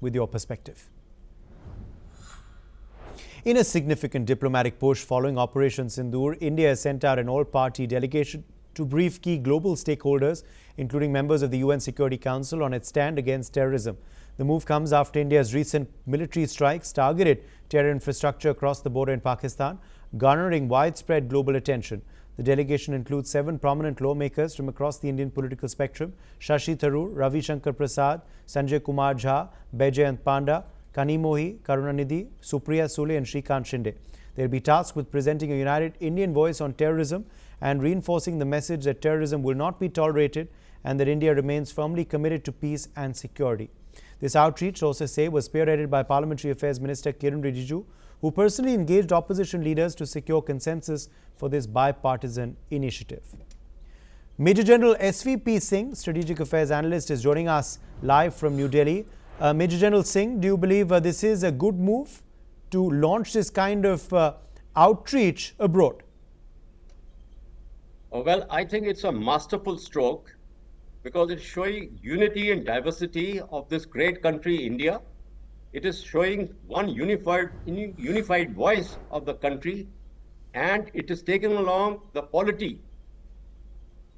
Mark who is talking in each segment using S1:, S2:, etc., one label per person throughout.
S1: with your perspective. In a significant diplomatic push following Operation Sindoor, India has sent out an all-party delegation to brief key global stakeholders, including members of the UN Security Council, on its stand against terrorism. The move comes after India's recent military strikes targeted terror infrastructure across the border in Pakistan, garnering widespread global attention. The delegation includes 7 prominent lawmakers from across the Indian political spectrum: Shashi Tharoor, Ravi Shankar Prasad, Sanjay Kumar Jha, Baijayant Panda, Kanimohi Karunanidhi, Supriya Sule and Shrikant Shinde. They will be tasked with presenting a united Indian voice on terrorism and reinforcing the message that terrorism will not be tolerated and that India remains firmly committed to peace and security. This outreach, sources say, was spearheaded by Parliamentary Affairs Minister Kiran Rijiju, who personally engaged opposition leaders to secure consensus for this bipartisan initiative. Major General SVP Singh, Strategic Affairs Analyst, is joining us live from New Delhi. Major General Singh, do you believe this is a good move to launch this kind of outreach abroad?
S2: Well, I think it's a masterful stroke because it's showing unity and diversity of this great country, India. It is showing one unified voice of the country, and it is taken along the polity.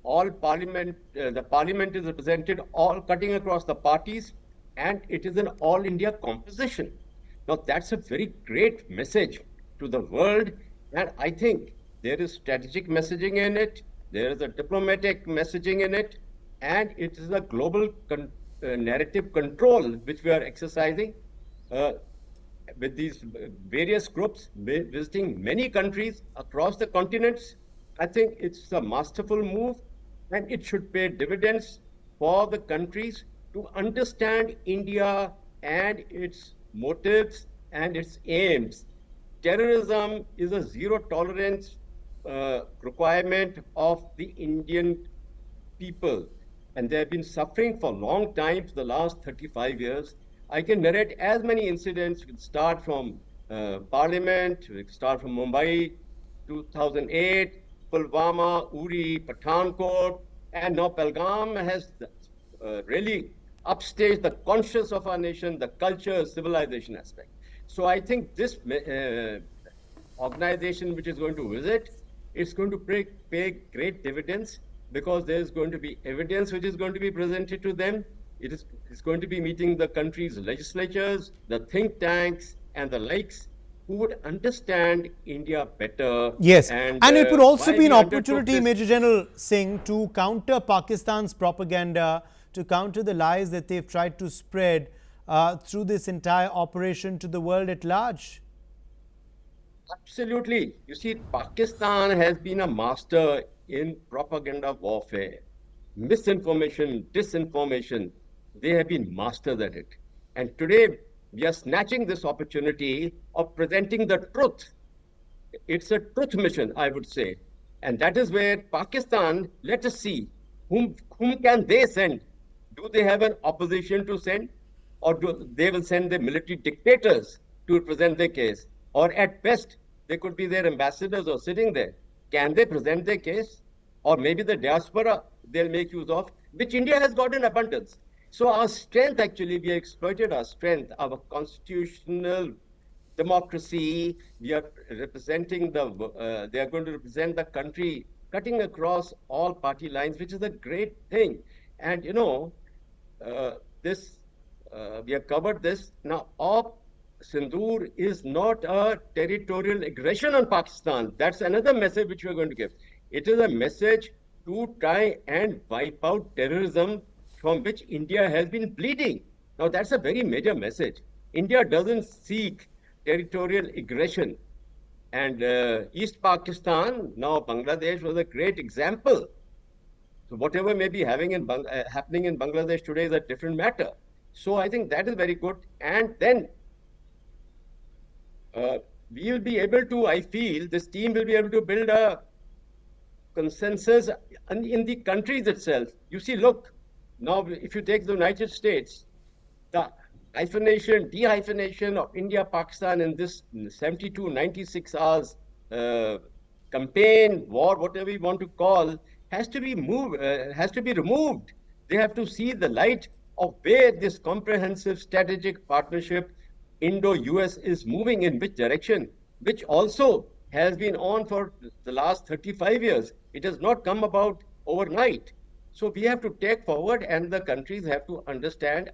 S2: All parliament, the parliament is represented all cutting across the parties, and it is an all India composition. Now that's a very great message to the world, and I think there is strategic messaging in it, there is a diplomatic messaging in it, and it is a global narrative control which we are exercising with these various groups visiting many countries across the continents. I think it's a masterful move, and it should pay dividends for the countries to understand India and its motives and its aims. Terrorism is a zero tolerance requirement of the Indian people, and they have been suffering for a long time, for the last 35 years. I can narrate as many incidents. We start from Parliament, we start from Mumbai, 2008, Pulwama, Uri, Pathankot, and now Pahalgam has really upstaged the conscience of our nation, the culture, civilization aspect. So I think this organization which is going to visit, it's going to pay great dividends, because there is going to be evidence which is going to be presented to them. It's going to be meeting the country's legislatures, the think tanks, and the likes, who would understand India better.
S1: Yes, and it would also be an opportunity, Major General Singh, to counter Pakistan's propaganda, to counter the lies that they've tried to spread through this entire operation to the world at large.
S2: Absolutely. You see, Pakistan has been a master in propaganda warfare, misinformation, disinformation. They have been masters at it. And today, we are snatching this opportunity of presenting the truth. It's a truth mission, I would say. And that is where Pakistan, let us see, whom can they send? Do they have an opposition to send? Or do they will send the military dictators to present their case? Or at best, they could be their ambassadors or sitting there. Can they present their case? Or maybe the diaspora they'll make use of, which India has got in abundance. So our strength, actually, we have exploited our strength, our constitutional democracy. We are representing they are going to represent the country cutting across all party lines, which is a great thing. And, you know, we have covered this. Now, Sindoor is not a territorial aggression on Pakistan. That's another message which we are going to give. It is a message to try and wipe out terrorism from which India has been bleeding. Now, that's a very major message. India doesn't seek territorial aggression. And East Pakistan, now Bangladesh, was a great example. So whatever may be happening in Bangladesh today is a different matter. So I think that is very good. And then we will be able to, I feel, this team will be able to build a consensus in the countries itself. You see, look, now if you take the United States, the dehyphenation of India, Pakistan in this 72, 96 hours campaign, war, whatever you want to call, has to be removed. They have to see the light of where this comprehensive strategic partnership Indo-US is moving, in which direction, which also has been on for the last 35 years. It has not come about overnight. So we have to take forward, and the countries have to understand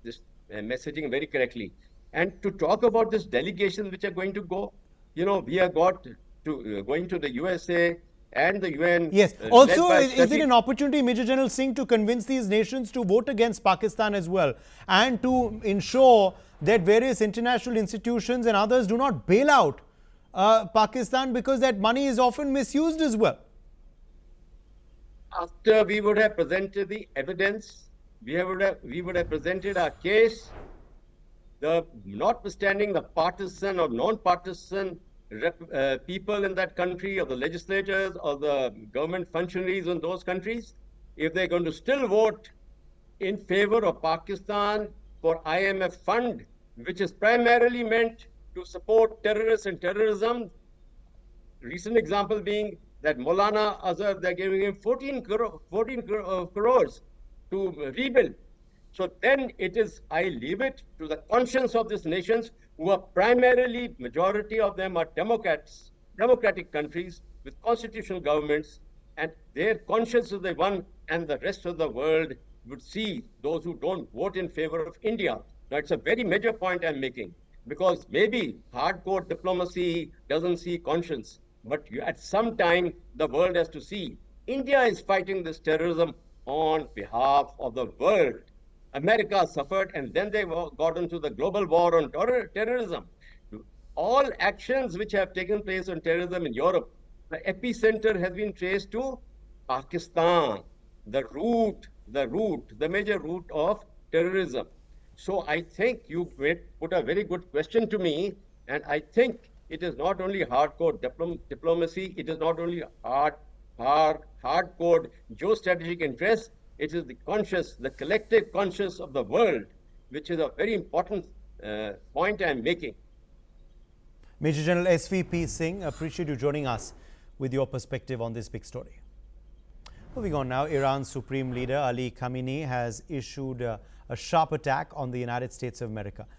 S2: this messaging very correctly. And to talk about this delegations which are going to go, we are going to the USA and the UN.
S1: Yes.
S2: led
S1: Also,
S2: by
S1: is it an opportunity, Major General Singh, to convince these nations to vote against Pakistan as well, and to ensure that various international institutions and others do not bail out Pakistan, because that money is often misused as well?
S2: After we would have presented the evidence, we would have presented our case, notwithstanding the partisan or non-partisan people in that country, or the legislators, or the government functionaries in those countries, if they're going to still vote in favor of Pakistan for IMF fund, which is primarily meant to support terrorists and terrorism. Recent example being that Maulana Azhar, they're giving him 14 crores to rebuild. So then I leave it to the conscience of these nations, who are primarily, majority of them are democratic countries with constitutional governments, and their conscience is the one, and the rest of the world would see those who don't vote in favor of India. Now, it's a very major point I'm making, because maybe hardcore diplomacy doesn't see conscience, but at some time, the world has to see India is fighting this terrorism on behalf of the world. America suffered, and then they got into the global war on terrorism. All actions which have taken place on terrorism in Europe, the epicenter has been traced to Pakistan, the major root of terrorism. So I think you put a very good question to me, and I think it is not only hardcore diplomacy, it is not only hardcore geostrategic interests, it is the collective conscience of the world, which is a very important point I'm making.
S1: Major General SVP Singh, appreciate you joining us with your perspective on this big story. Moving on now, Iran's Supreme Leader Ali Khamenei has issued a sharp attack on the United States of America.